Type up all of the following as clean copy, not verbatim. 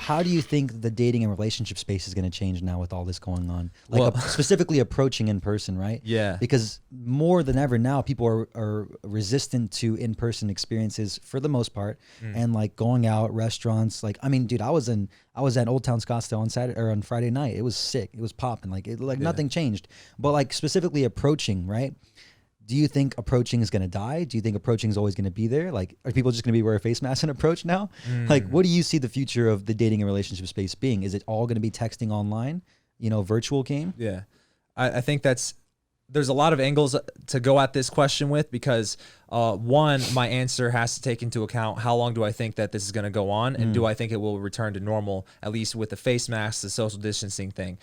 how do you think the dating and relationship space is going to change now with all this going on? Like Well, specifically approaching in person, right? Yeah. Because more than ever now, people are resistant to in-person experiences for the most part, and like going out, restaurants. Like, I mean, dude, I was at Old Town Scottsdale on Saturday or on Friday night. It was sick. It was popping. Like nothing changed. But like specifically approaching, right? Do you think approaching is going to die? Do you think approaching is always going to be there? Like, are people just going to be wear a face mask and approach now? Like, what do you see the future of the dating and relationship space being? Is it all going to be texting online, virtual game? Yeah. I think there's a lot of angles to go at this question with, because one, my answer has to take into account how long do I think that this is going to go on, and do I think it will return to normal, at least with the face masks, the social distancing thing.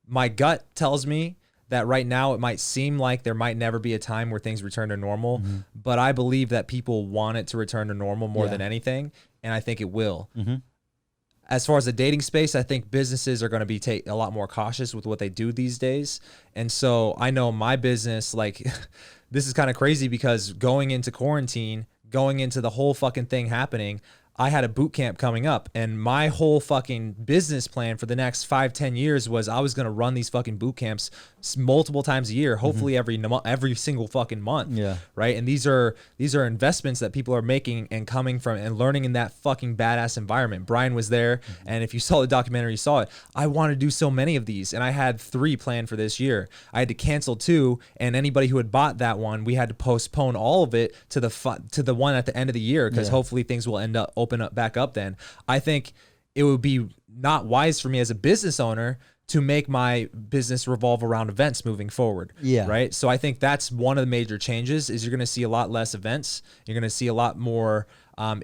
My gut tells me that right now it might seem like there might never be a time where things return to normal, but I believe that people want it to return to normal more than anything, and I think it will. As far as the dating space, I think businesses are going to be a lot more cautious with what they do these days. And so I know my business, like, this is kind of crazy because going into quarantine, going into the whole fucking thing happening, I had a boot camp coming up, and my whole fucking business plan for the next 5-10 years was I was going to run these fucking boot camps multiple times a year, hopefully every single fucking month. Yeah. Right. And these are investments that people are making and coming from and learning in that fucking badass environment. Brian was there. And if you saw the documentary, you saw it. I wanted to do so many of these, and I had 3 planned for this year. I had to cancel 2, and anybody who had bought that one, we had to postpone all of it to the one at the end of the year, because hopefully things will open up back up then. I think it would be not wise for me as a business owner to make my business revolve around events moving forward. Yeah. Right. So I think that's one of the major changes is you're going to see a lot less events. You're going to see a lot more.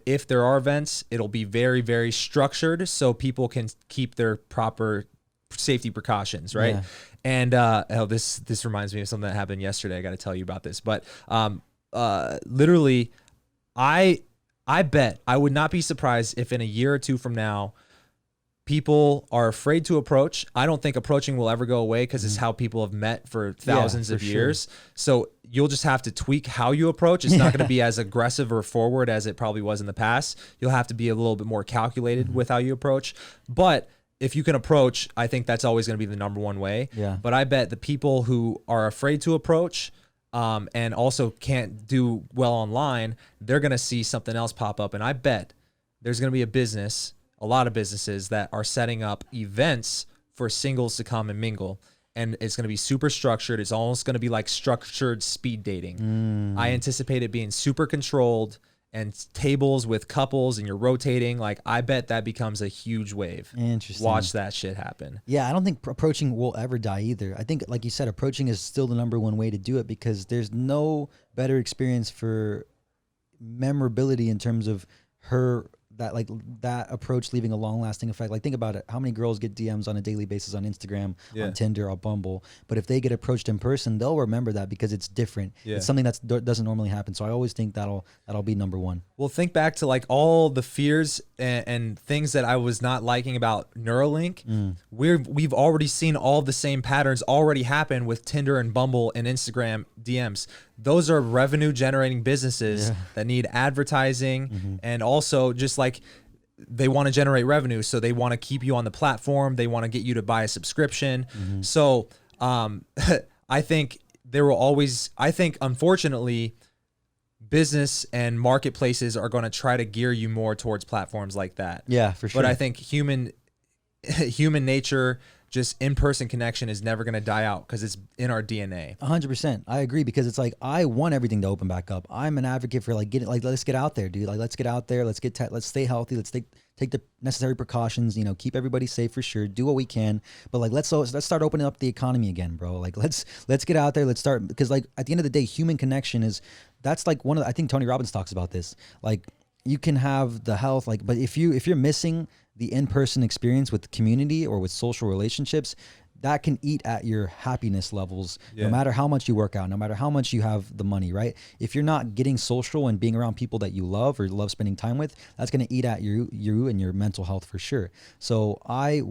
If there are events, it'll be very, very structured so people can keep their proper safety precautions. Right. Yeah. And this reminds me of something that happened yesterday. I got to tell you about this, but literally, I bet I would not be surprised if in a year or 2 from now, people are afraid to approach. I don't think approaching will ever go away because it's how people have met for thousands of years. Sure. So you'll just have to tweak how you approach. It's not going to be as aggressive or forward as it probably was in the past. You'll have to be a little bit more calculated with how you approach. But if you can approach, I think that's always going to be the number one way. Yeah. But I bet the people who are afraid to approach and also can't do well online, they're going to see something else pop up. And I bet there's going to be a lot of businesses that are setting up events for singles to come and mingle. And it's going to be super structured. It's almost going to be like structured speed dating. I anticipate it being super controlled and tables with couples and you're rotating. Like, I bet that becomes a huge wave. Interesting. Watch that shit happen. Yeah, I don't think approaching will ever die either. I think, like you said, approaching is still the number one way to do it because there's no better experience for memorability in terms of that approach leaving a long-lasting effect. Like, think about it. How many girls get DMs on a daily basis on Instagram, on Tinder, or Bumble? But if they get approached in person, they'll remember that because it's different. Yeah. It's something that doesn't normally happen. So I always think that'll be number one. Well, think back to like all the fears and things that I was not liking about Neuralink. We've already seen all the same patterns already happen with Tinder and Bumble and Instagram DMs. Those are revenue generating businesses that need advertising and also just like they want to generate revenue. So they want to keep you on the platform. They want to get you to buy a subscription. So I think unfortunately, business and marketplaces are going to try to gear you more towards platforms like that. Yeah, for sure. But I think human nature, just in-person connection is never going to die out because it's in our DNA. 100%. I agree because it's like, I want everything to open back up. I'm an advocate for let's get out there, dude. Like, let's get out there. Let's stay healthy. Let's take the necessary precautions, keep everybody safe for sure. Do what we can. But like, let's start opening up the economy again, bro. Like, let's get out there. Let's start, because like at the end of the day, human connection that's like I think Tony Robbins talks about this. Like, you can have the health, like, but if you're missing the in-person experience with community or with social relationships, that can eat at your happiness levels, no matter how much you work out, no matter how much you have the money, right? If you're not getting social and being around people that you love or love spending time with, that's going to eat at you and your mental health for sure. So I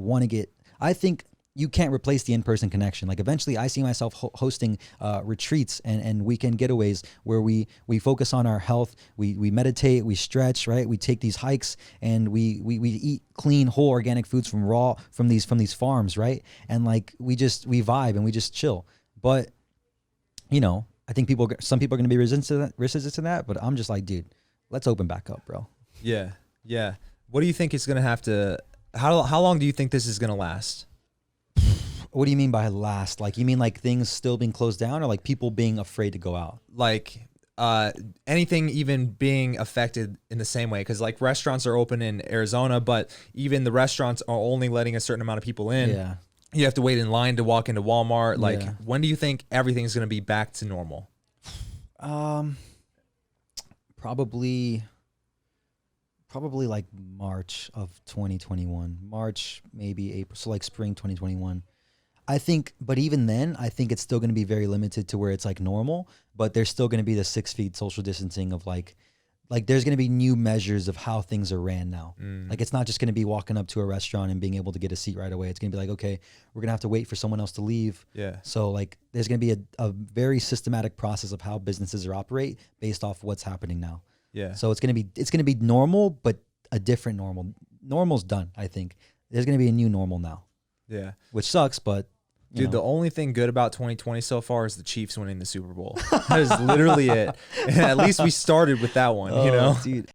think you can't replace the in-person connection. Like eventually I see myself hosting retreats and weekend getaways where we focus on our health. We meditate, we stretch, right? We take these hikes and we eat clean, whole organic foods from these farms, right? And like we vibe and we just chill. But you know, I think some people are going to be resistant to that, but I'm just like, dude, let's open back up, bro. Yeah. Yeah. What do you think is going to have to, how long do you think this is going to last? What do you mean by last? Like, you mean like things still being closed down or like people being afraid to go out? Like anything even being affected in the same way? Because like restaurants are open in Arizona, but even the restaurants are only letting a certain amount of people in. Yeah. You have to wait in line to walk into Walmart. Like, Yeah. when do you think everything's going to be back to normal? Probably like March of 2021, March, maybe April. So like spring 2021. I think, but even then, I think it's still going to be very limited to where it's like normal, but there's still going to be the 6 feet social distancing of like there's going to be new measures of how things are ran now. Like it's not just going to be walking up to a restaurant and being able to get a seat right away. It's going to be like, okay, we're going to have to wait for someone else to leave. Yeah. So like there's going to be a very systematic process of how businesses are operate based off what's happening now. Yeah. So it's going to be normal, but a different normal. Normal's done, I think. There's going to be a new normal now. Yeah. Which sucks, but dude, the only thing good about 2020 so far is the Chiefs winning the Super Bowl. That is literally it. And at least we started with that one, you know? Dude.